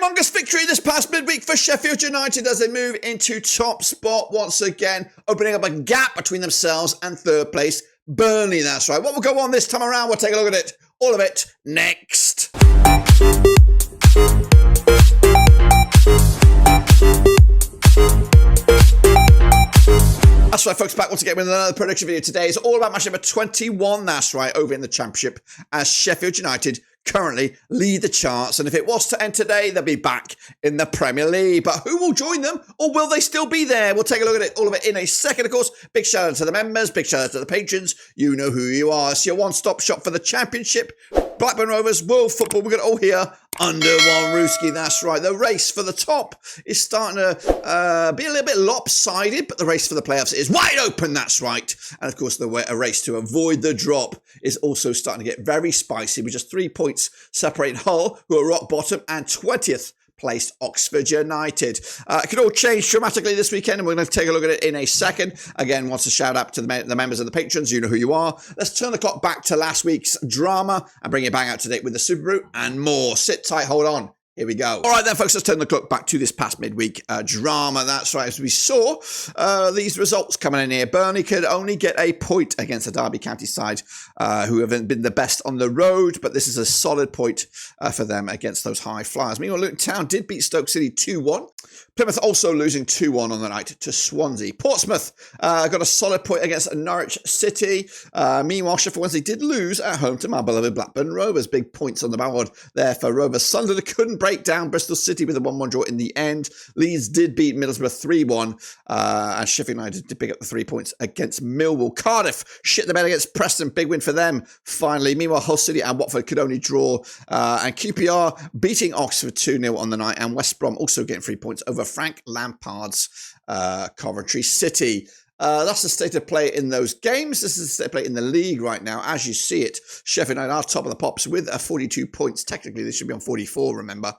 Humongous victory this past midweek for Sheffield United as they move into top spot once again, opening up a gap between themselves and third place Burnley. That's right. What will go on this time around? We'll take a look at it. All of it next. That's right, folks, back once again with another prediction video. Today is all about match number 21, that's right, over in the Championship, as Sheffield United currently lead the charts. And if it was to end today, they'll be back in the Premier League. But who will join them, or will they still be there? We'll take a look at it, all of it in a second, of course. Big shout out to the members, big shout out to the patrons. You know who you are. It's your one-stop shop for the Championship. Blackburn Rovers, world football, we're going to all hear under one rooski. That's right. The race for the top is starting to be a little bit lopsided, but the race for the playoffs is wide open. That's right. And of course, the race to avoid the drop is also starting to get very spicy with just 3 points separating Hull, who are rock bottom, and 20th placed Oxford United. It could all change dramatically this weekend, and we're going to take a look at it in a second. Again, wants to shout out to the members and the patrons. You know who you are. Let's turn the clock back to last week's drama and bring it back out to date with the Superbru and more. Sit tight, hold on. Here we go. All right then, folks, let's turn the clock back to this past midweek drama. That's right, as we saw these results coming in here. Burnley could only get a point against the Derby County side, who haven't been the best on the road, but this is a solid point for them against those high flyers. Meanwhile, Luton Town did beat Stoke City 2-1. Plymouth also losing 2-1 on the night to Swansea. Portsmouth got a solid point against Norwich City. Meanwhile, Sheffield Wednesday did lose at home to my beloved Blackburn Rovers. Big points on the board there for Rovers. Sunderland couldn't break down Bristol City with a 1-1 draw in the end. Leeds did beat Middlesbrough 3-1. And Sheffield United did pick up the 3 points against Millwall. Cardiff shit the bed against Preston. Big win for them, finally. Meanwhile, Hull City and Watford could only draw. And QPR beating Oxford 2-0 on the night. And West Brom also getting 3 points over Frank Lampard's Coventry City. That's the state of play in those games. This is the state of play in the league right now. As you see it, Sheffield United are top of the pops with 42 points. Technically, they should be on 44, remember.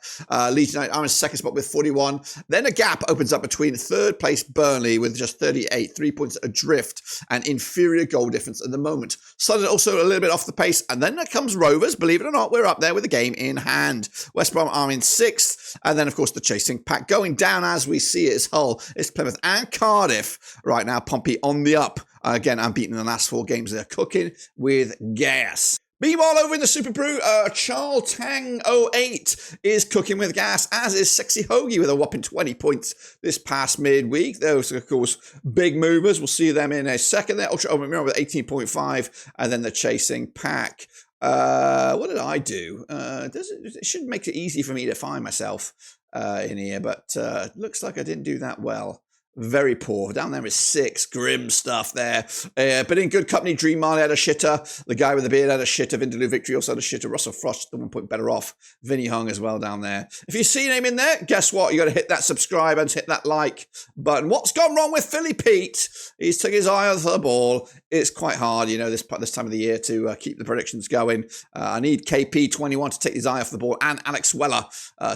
Leeds United are in second spot with 41. Then a gap opens up between third place Burnley with just 38, 3 points adrift, and inferior goal difference at the moment. Sunderland also a little bit off the pace. And then there comes Rovers. Believe it or not, we're up there with the game in hand. West Brom are in sixth. And then, of course, the chasing pack. Going down as we see it is Hull, it's Plymouth and Cardiff right now. Pompey on the up. Again, unbeaten in the last 4 games. They're cooking with gas. Meanwhile, over in the Superbru, Charles Tang 08 is cooking with gas, as is Sexy Hoagie with a whopping 20 points this past midweek. Those, of course, big movers. We'll see them in a second. They're Ultra Omega with 18.5, and then the chasing pack. What did I do? It should make it easy for me to find myself in here, but looks like I didn't do that well. Very poor. Down there is 6. Grim stuff there. But in good company, Dream Marley had a shitter. The guy with the beard had a shitter. Vindaloo Victory also had a shitter. Russell Frost, the 1 point better off. Vinny Hung as well down there. If you see your name in there, guess what? You got to hit that subscribe and hit that like button. What's gone wrong with Philly Pete? He's took his eye off the ball. It's quite hard, you know, this time of the year to keep the predictions going. I need KP21 to take his eye off the ball and Alex Weller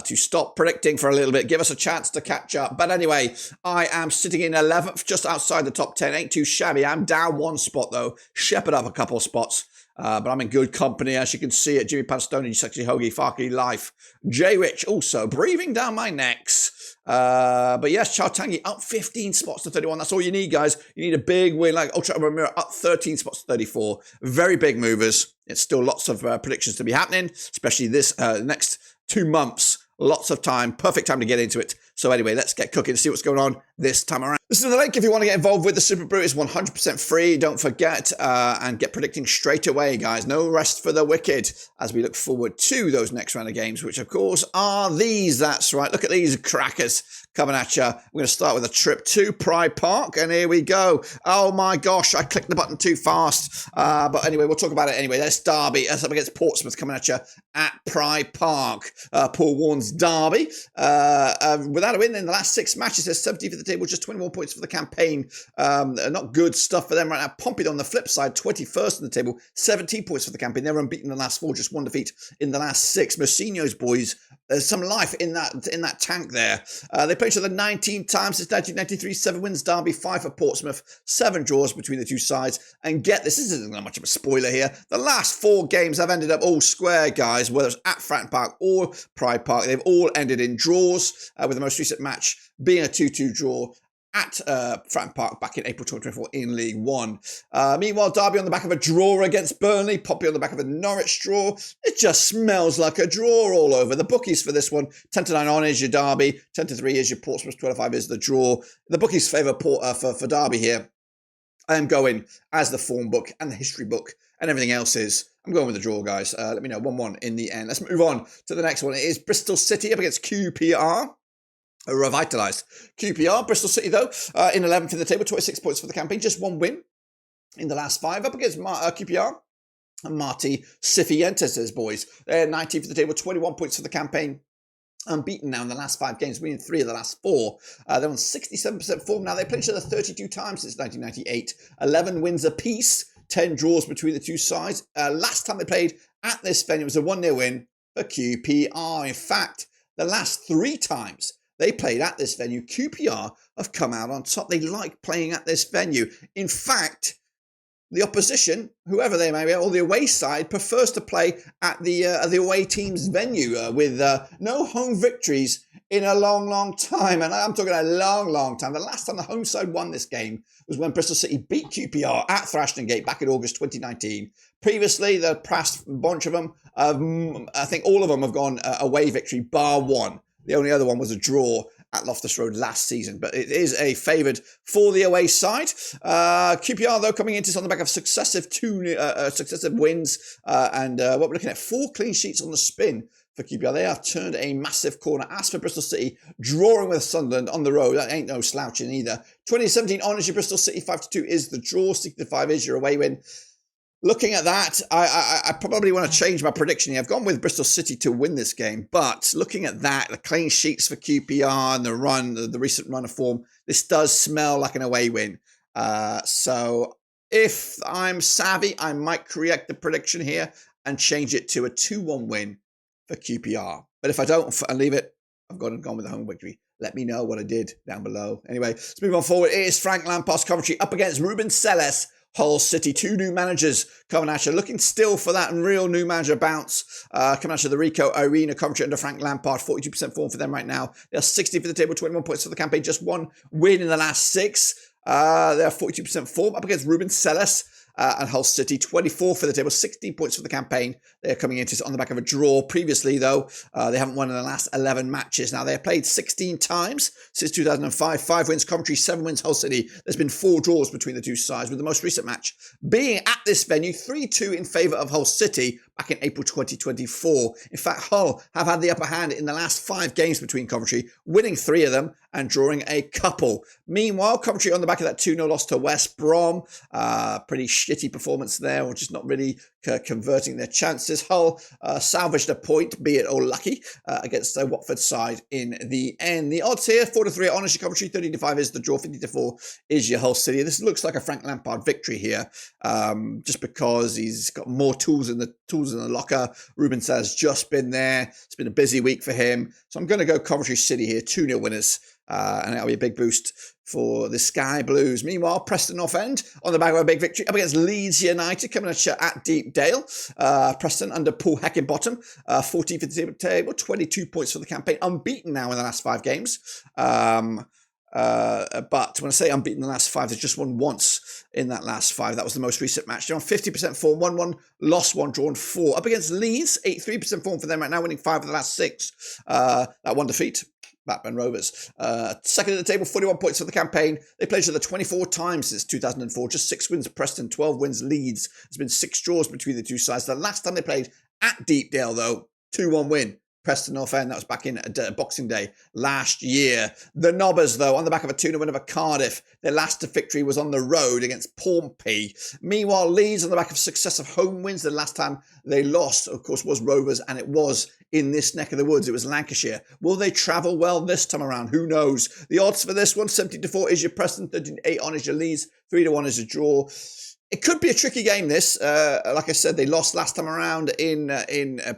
to stop predicting for a little bit. Give us a chance to catch up. But anyway, I am sitting in 11th, just outside the top 10. Ain't too shabby. I'm down 1 spot, though. Shepherd up a couple of spots. But I'm in good company, as you can see it. Jimmy Panstone, Sexy Hoagie, Farky Life. J Rich also breathing down my necks. But yes, Chow Tangi up 15 spots to 31. That's all you need, guys. You need a big win like Ultra Mirror up 13 spots to 34. Very big movers. It's still lots of predictions to be happening, especially this next 2 months. Lots of time. Perfect time to get into it. So anyway, let's get cooking and see what's going on this time around. This is the link if you want to get involved with the Superbru. It's 100% free. Don't forget and get predicting straight away, guys. No rest for the wicked as we look forward to those next round of games, which of course are these. That's right. Look at these crackers coming at you. We're going to start with a trip to Pride Park, and here we go. Oh my gosh, I clicked the button too fast. But anyway, we'll talk about it anyway. There's Derby. That's up against Portsmouth coming at you at Pride Park. Paul Warren's Derby. Without without a win in the last 6 matches. They're 17th for the table, just 21 points for the campaign. Not good stuff for them right now. Pompey on the flip side, 21st in the table, 17 points for the campaign. They're unbeaten in the last 4, just 1 defeat in the last 6. Mourinho's boys, there's some life in that tank there. They played each other 19 times since 1993, 7 wins Derby, 5 for Portsmouth, 7 draws between the two sides. And get this isn't much of a spoiler here. The last 4 games have ended up all square, guys, whether it's at Fratton Park or Pride Park. They've all ended in draws, with the most recent match being a 2-2 draw at Fratton Park back in April 2024 in League One. Meanwhile, Derby on the back of a draw against Burnley, Pompey on the back of a Norwich draw. It just smells like a draw all over. The bookies for this one, 10-9 on is your Derby, 10-3 is your Portsmouth, 12-5 is the draw. The bookies favour for Derby here. I am going as the form book and the history book and everything else is. I'm going with the draw, guys. Let me know, 1-1 in the end. Let's move on to the next one. It is Bristol City up against QPR. A revitalised QPR. Bristol City, though, in 11th in the table, 26 points for the campaign. Just 1 win in the last 5 up against QPR. And Marty Cifuentes' boys. They're 19th for the table, 21 points for the campaign. Unbeaten now in the last 5 games, winning 3 of the last 4. They're on 67% form now. They played each other 32 times since 1998. 11 wins apiece, 10 draws between the two sides. Last time they played at this venue was a 1-0 win for QPR. In fact, the last 3 times they played at this venue, QPR have come out on top. They like playing at this venue. In fact, the opposition, whoever they may be, or the away side, prefers to play at the away team's venue with no home victories in a long, long time. And I'm talking a long, long time. The last time the home side won this game was when Bristol City beat QPR at Thrashton Gate back in August 2019. Previously, the past bunch of them, I think all of them have gone away victory, bar 1. The only other one was a draw at Loftus Road last season, but it is a favoured for the away side. QPR, though, coming into this on the back of successive wins, and what we're looking at, 4 clean sheets on the spin for QPR. They have turned a massive corner. As for Bristol City, drawing with Sunderland on the road, that ain't no slouching either. 2017 honours your Bristol City, 5-2 is the draw, 6-5 is your away win. Looking at that, I probably want to change my prediction here. I've gone with Bristol City to win this game, but looking at that, the clean sheets for QPR and the recent run of form, this does smell like an away win. So if I'm savvy, I might correct the prediction here and change it to a 2-1 win for QPR. But if I don't and leave it, I've gone with the home victory. Let me know what I did down below. Anyway, let's move on forward. It is Frank Lampard's Coventry up against Ruben Selles. Hull City, 2 new managers coming at you, looking still for that real new manager bounce. Coming at you, the Rico Arena, Coventry under Frank Lampard, 42% form for them right now. They're 60 for the table, 21 points for the campaign, just 1 win in the last 6. They're 42% form up against Ruben Selles. And Hull City, 24 for the table, 16 points for the campaign. They're coming into on the back of a draw. Previously, though, they haven't won in the last 11 matches. Now, they have played 16 times since 2005. 5 wins Coventry, 7 wins Hull City. There's been 4 draws between the two sides, with the most recent match being at this venue, 3-2 in favour of Hull City back in April 2024. In fact, Hull have had the upper hand in the last 5 games between Coventry, winning 3 of them and drawing a couple. Meanwhile, Coventry on the back of that 2-0 loss to West Brom. Pretty shitty performance there, or just not really converting their chances. Hull salvaged a point, be it lucky, against the Watford side in the end. The odds here, 4-3 honours your Coventry, 13-5 is the draw, 50-4 is your Hull City. This looks like a Frank Lampard victory here, just because he's got more tools in the locker. Ruben has just been there. It's been a busy week for him. So I'm going to go Coventry City here, 2-0 winners. And that'll be a big boost for the Sky Blues. Meanwhile, Preston off end on the back of a big victory up against Leeds United, coming at Deepdale. Preston under Paul Heckingbottom, 14th for the table, 22 points for the campaign, unbeaten now in the last 5 games. But when I say unbeaten in the last 5, they've just won once in that last 5. That was the most recent match. They're on 50% form, 1-1, lost 1, drawn 4. Up against Leeds, 83% form for them right now, winning 5 of the last 6. That 1 defeat. Blackburn Rovers. Second in the table, 41 points for the campaign. They played each other 24 times since 2004. Just 6 wins Preston, 12 wins Leeds. There's been 6 draws between the two sides. The last time they played at Deepdale, though, 2-1 win Preston North End. That was back in Boxing Day last year. The Nobbers, though, on the back of a 2-0 win over Cardiff. Their last victory was on the road against Portsmouth. Meanwhile, Leeds on the back of successive home wins. The last time they lost, of course, was Rovers, and it was in this neck of the woods. It was Lancashire. Will they travel well this time around? Who knows? The odds for this one, 70-4 is your Preston, 13-8 on is your Leeds, 3-1 is a draw. It could be a tricky game, this. Like I said, they lost last time around in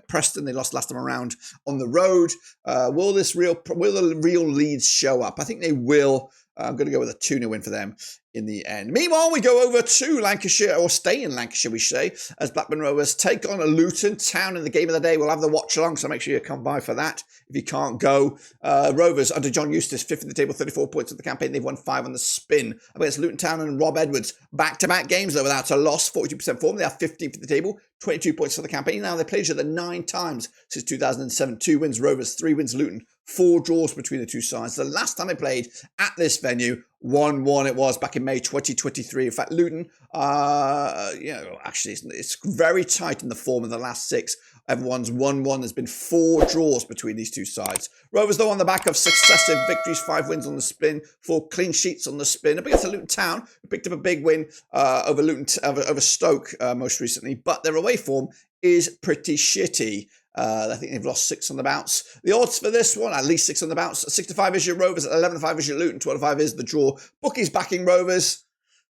Preston. They lost last time around on the road. Will the real Leeds show up? I think they will. I'm going to go with a 2-0 win for them in the end. Meanwhile, we go over to Lancashire, or stay in Lancashire, we say, as Blackburn Rovers take on a Luton Town in the game of the day. We'll have the watch along, so make sure you come by for that if you can't go. Rovers under John Eustace, 5th in the table, 34 points of the campaign. They've won 5 on the spin against Luton Town and Rob Edwards. Back-to-back games, though, without a loss, 42% form. They are 15th in the table, 22 points for the campaign. Now, they played each other 9 times since 2007. 2 wins Rovers, 3 wins Luton. 4 draws between the two sides. The last time they played at this venue, 1-1 it was back in May 2023. In fact, Luton, actually it's very tight in the form of the last 6. Everyone's 1-1. There's been 4 draws between these two sides. Rovers, though, on the back of successive victories, 5 wins on the spin, 4 clean sheets on the spin. Up against Luton Town, who picked up a big win over Stoke most recently, but their away form is pretty shitty. I think they've lost 6 on the bounce. The odds for this one, at least 6 on the bounce. 6-5 is your Rovers, 11-5 is your Luton, 12-5 is the draw. Bookies backing Rovers.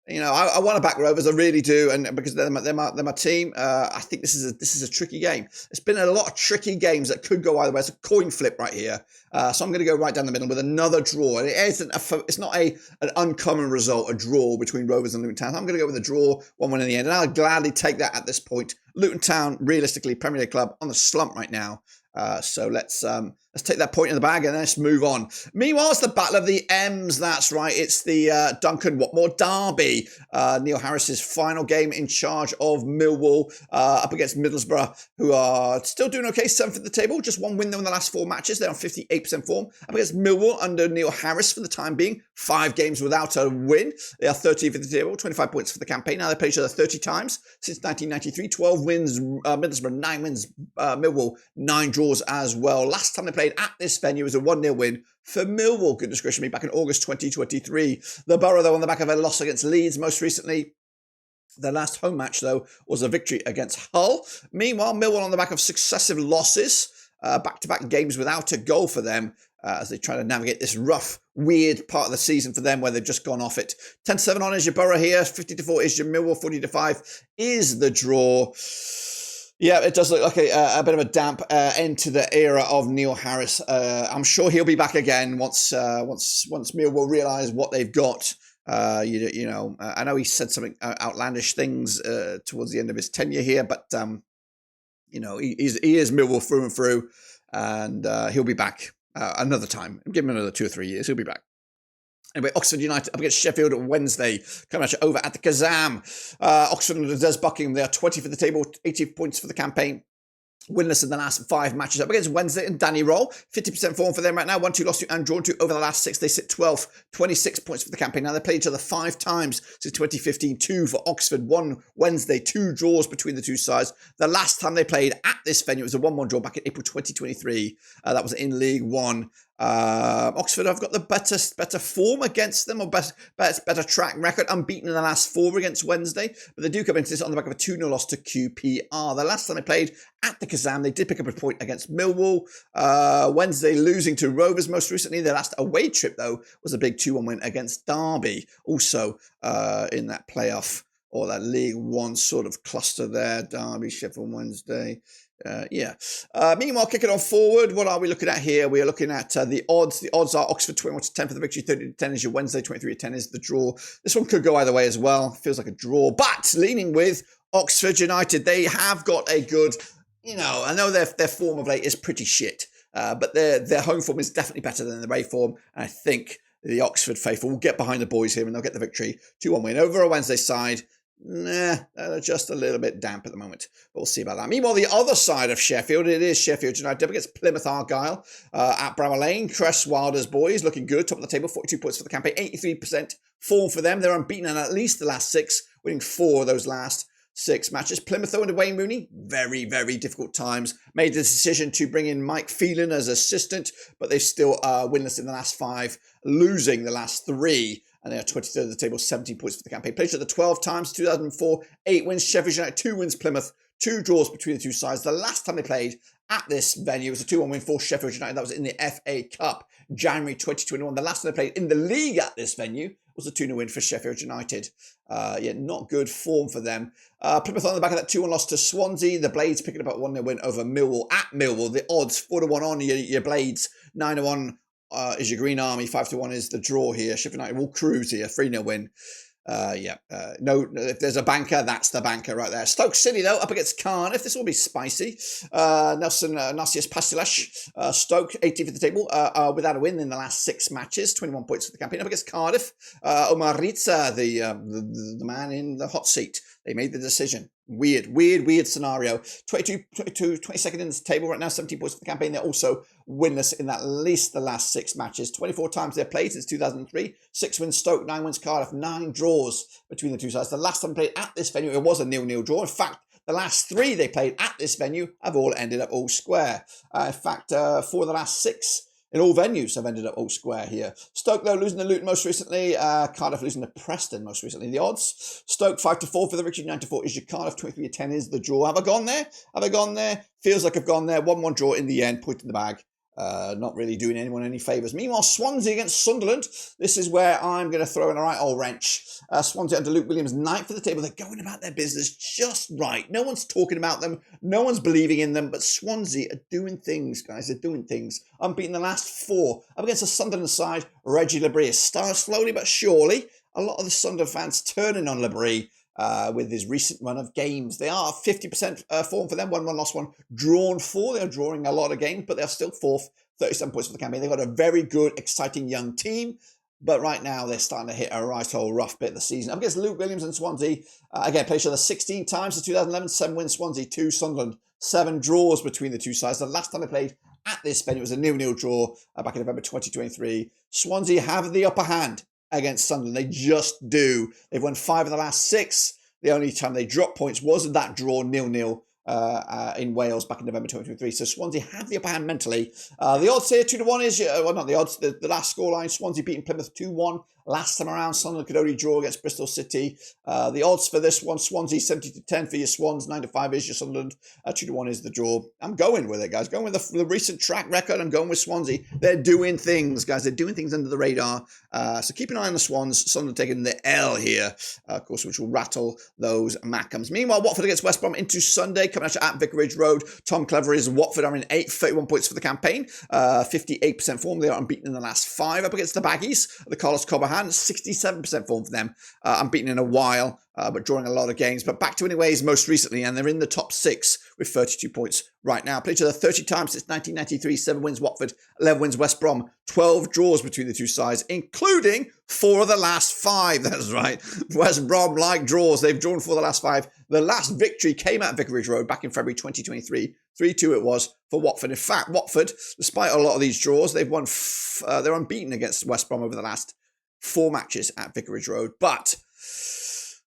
You know, I want to back Rovers, I really do, and because they're my team. I think this is a tricky game. It's been a lot of tricky games that could go either way. It's a coin flip right here, so I'm going to go right down the middle with another draw. And it's not an uncommon result, a draw between Rovers and Luton Town. I'm going to go with a draw, 1-1 in the end, and I'll gladly take that at this point. Luton Town, realistically, Premier League club on the slump right now. So let's take that point in the bag and let's move on. Meanwhile, it's the Battle of the M's. That's right. It's the Duncan Watmore derby. Neil Harris's final game in charge of Millwall up against Middlesbrough, who are still doing okay, 7th at the table. Just 1 win though in the last 4 matches. They're on 58% form. Up against Millwall under Neil Harris for the time being. 5 games without a win. They are 13th at the table, 25 points for the campaign. Now they play each other 30 times since 1993. 12 wins Middlesbrough, 9 wins Millwall, 9 draws as well. Last time they played at this venue was a 1-0 win for Millwall, goodness gracious me, back in August 2023. The Borough, though, on the back of a loss against Leeds most recently. Their last home match, though, was a victory against Hull. Meanwhile, Millwall on the back of successive losses, back-to-back games without a goal for them, as they try to navigate this rough, weird part of the season for them where they've just gone off it. 10-7 on is your Borough here, 50-4 is your Millwall, 40-5 is the draw. Yeah, it does look like a bit of a damp end to the era of Neil Harris. I'm sure he'll be back again once Millwall realise what they've got. I know he said something outlandish things towards the end of his tenure here, but he is Millwall through and through, and he'll be back another time. Give him another 2 or 3 years, he'll be back. Anyway, Oxford United up against Sheffield on Wednesday. Coming at you over at the Kazam. Oxford under Des Buckingham. They are 20th for the table, 80 points for the campaign. Winless in the last 5 matches. Up against Wednesday and Danny Roll. 50% form for them right now. 1-2 lost to and drawn to over the last 6. They sit 12th, 26 points for the campaign. Now they played each other 5 times since 2015. 2 for Oxford, 1 Wednesday, 2 draws between the two sides. The last time they played at this venue was a 1-1 draw back in April 2023. That was in League One. Oxford have got the better form against them, or better track record, unbeaten in the last 4 against Wednesday, but they do come into this on the back of a 2-0 loss to QPR. The last time they played at the Kazam, they did pick up a point against Millwall. Wednesday losing to Rovers most recently. Their last away trip, though, was a big 2-1 win against Derby, also in that playoff or that League One sort of cluster there. Derby, Sheffield Wednesday. Meanwhile, kicking on forward, what are we looking at here? We are looking at the odds. The odds are Oxford 21-10 for the victory, 30-10 is your Wednesday, 23-10 is the draw. This one could go either way as well. Feels like a draw, but leaning with Oxford United. They have got a good, I know their form of late is pretty shit, but their home form is definitely better than their away form, and I think the Oxford faithful will get behind the boys here and they'll get the victory. 2-1 win over a Wednesday side. Just a little bit damp at the moment. But we'll see about that. Meanwhile, the other side of Sheffield, it is Sheffield United up against Plymouth Argyle at Bramall Lane. Cress Wilder's boys looking good, top of the table, 42 points for the campaign, 83% form for them. They're unbeaten in at least the last 6, winning 4 of those last 6 matches. Plymouth, though, under Wayne Rooney, very, very difficult times. Made the decision to bring in Mike Phelan as assistant, but they still are winless in the last 5, losing the last 3. And they are 23rd of the table, 17 points for the campaign. Played each other 12 times, 2004, 8 wins. Sheffield United, 2 wins. Plymouth, 2 draws between the two sides. The last time they played at this venue was a 2-1 win for Sheffield United. That was in the FA Cup, January 2021. The last time they played in the league at this venue was a 2-0 win for Sheffield United. Not good form for them. Plymouth on the back of that 2-1 loss to Swansea. The Blades picking up a 1-0 win over Millwall at Millwall. The odds 4-1 on your Blades, 9-1 is your Green Army, 5-1 is the draw here. Sheffield United will cruise here, 3-0 win. No, if there's a banker, that's the banker right there. Stoke City, though, up against Cardiff. This will be spicy. Nelson Nasius Pastilash, Stoke, 18th at the table, without a win in the last 6 matches, 21 points for the campaign. Up against Cardiff, Omar Ritza, the man in the hot seat. They made the decision. Weird scenario. 22nd in the table right now, 17 points for the campaign. They're also winless in at least the last 6 matches. 24 times they've played since 2003. 6 wins Stoke, 9 wins Cardiff, 9 draws between the two sides. The last time they played at this venue, it was a 0-0 draw. In fact, the last 3 they played at this venue have all ended up all square. In fact, 4 of the last 6 in all venues have ended up all square here. Stoke, though, losing to Luton most recently. Cardiff losing to Preston most recently. The odds, Stoke 5-4 for the victory, 9-4 is your Cardiff, 23-10 is the draw. Have I gone there? Feels like I've gone there. 1-1 draw in the end, point in the bag. Not really doing anyone any favours. Meanwhile, Swansea against Sunderland. This is where I'm going to throw in a right old wrench. Swansea under Luke Williams, 9th for the table. They're going about their business just right. No one's talking about them. No one's believing in them. But Swansea are doing things, guys. They're doing things. Unbeaten the last 4. Up against the Sunderland side, Reggie Labrie is starting slowly but surely. A lot of the Sunderland fans turning on Labrie. With his recent run of games. They are 50% form for them. 1-1 lost 1, drawn 4. They are drawing a lot of games, but they're still 4th, 37 points for the campaign. They've got a very good, exciting young team, but right now they're starting to hit a right old rough bit of the season. Up against Luke Williams and Swansea, again, played each other 16 times since 2011, 7 wins Swansea, 2 Sunderland, 7 draws between the two sides. The last time they played at this venue was a 0-0 draw back in November 2023. Swansea have the upper hand against Sunderland. They just do. They've won 5 of the last 6. The only time they dropped points was that draw 0-0 in Wales back in November 2023. So Swansea have the upper hand mentally. The odds here 2-1 is, not the odds, the last scoreline, Swansea beating Plymouth 2-1. Last time around, Sunderland could only draw against Bristol City. The odds for this one, Swansea 70-10 for your Swans, 9-5 is your Sunderland, 2-1 is the draw. I'm going with it, guys. Going with the recent track record. I'm going with Swansea. They're doing things, guys. They're doing things under the radar. So keep an eye on the Swans. Sunderland taking the L here, of course, which will rattle those Mackhams. Meanwhile, Watford against West Brom into Sunday, coming at you at Vicarage Road. Tom Clever's Watford are in 8th, 31 points for the campaign, 58% form. They are unbeaten in the last 5. Up against the Baggies, the Carlos Cobahan, 67% form for them. Unbeaten in a while, but drawing a lot of games. But back to winning ways most recently, and they're in the top 6 with 32 points right now. Played each other 30 times since 1993. 7 wins Watford, 11 wins West Brom. 12 draws between the two sides, including 4 of the last 5. That's right. West Brom like draws. They've drawn 4 of the last 5. The last victory came at Vicarage Road back in February 2023. 3-2 it was for Watford. In fact, Watford, despite a lot of these draws, they've won. They're unbeaten against West Brom over the last 4 matches at Vicarage Road. But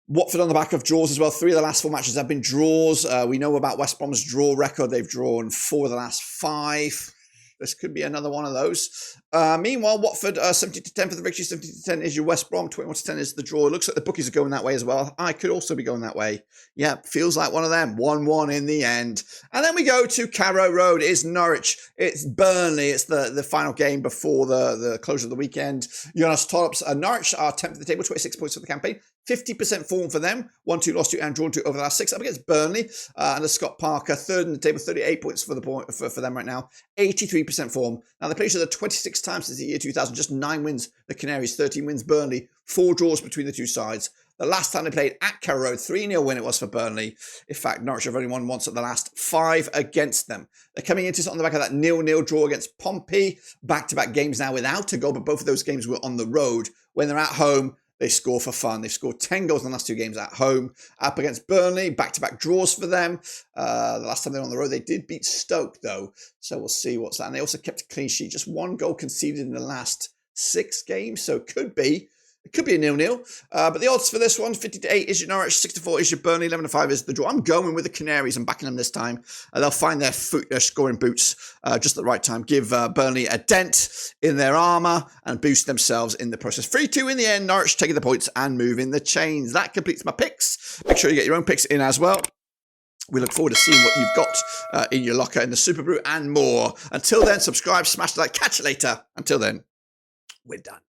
Watford on the back of draws as well. 3 of the last 4 matches have been draws. We know about West Brom's draw record. They've drawn 4 of the last 5. This could be another one of those. Meanwhile, Watford 70-10 for the victory. 70-10 is your West Brom. 21-10 is the draw. It looks like the bookies are going that way as well. I could also be going that way. Yeah, feels like one of them. 1-1 in the end. And then we go to Carrow Road. It's Norwich. It's Burnley. It's the final game before the close of the weekend. Jonas Torps. Norwich are 10th for the table. 26 points for the campaign. 50% form for them. 1-2 lost to and drawn to over the last 6. Up against Burnley. Under Scott Parker. 3rd in the table. 38 points for them right now. 83% form. Now, they played each other 26 times since the year 2000. Just 9 wins. The Canaries. 13 wins Burnley. 4 draws between the two sides. The last time they played at Carrow Road, 3-0 win it was for Burnley. In fact, Norwich have only won once at the last 5 against them. They're coming into on the back of that 0-0 draw against Pompey. Back-to-back games now without a goal, but both of those games were on the road. When they're at home, they score for fun. They've scored 10 goals in the last 2 games at home. Up against Burnley, back-to-back draws for them. The last time they were on the road, they did beat Stoke, though. So we'll see what's that. And they also kept a clean sheet. Just 1 goal conceded in the last 6 games. So it could be It could be a 0-0, but the odds for this one, 50-8 is your Norwich, 6-4 is your Burnley, 11-5 is the draw. I'm going with the Canaries. I'm backing them this time. They'll find their scoring boots just at the right time. Give Burnley a dent in their armour and boost themselves in the process. 3-2 in the end. Norwich taking the points and moving the chains. That completes my picks. Make sure you get your own picks in as well. We look forward to seeing what you've got in your locker in the Superbru and more. Until then, subscribe, smash the like. Catch you later. Until then, we're done.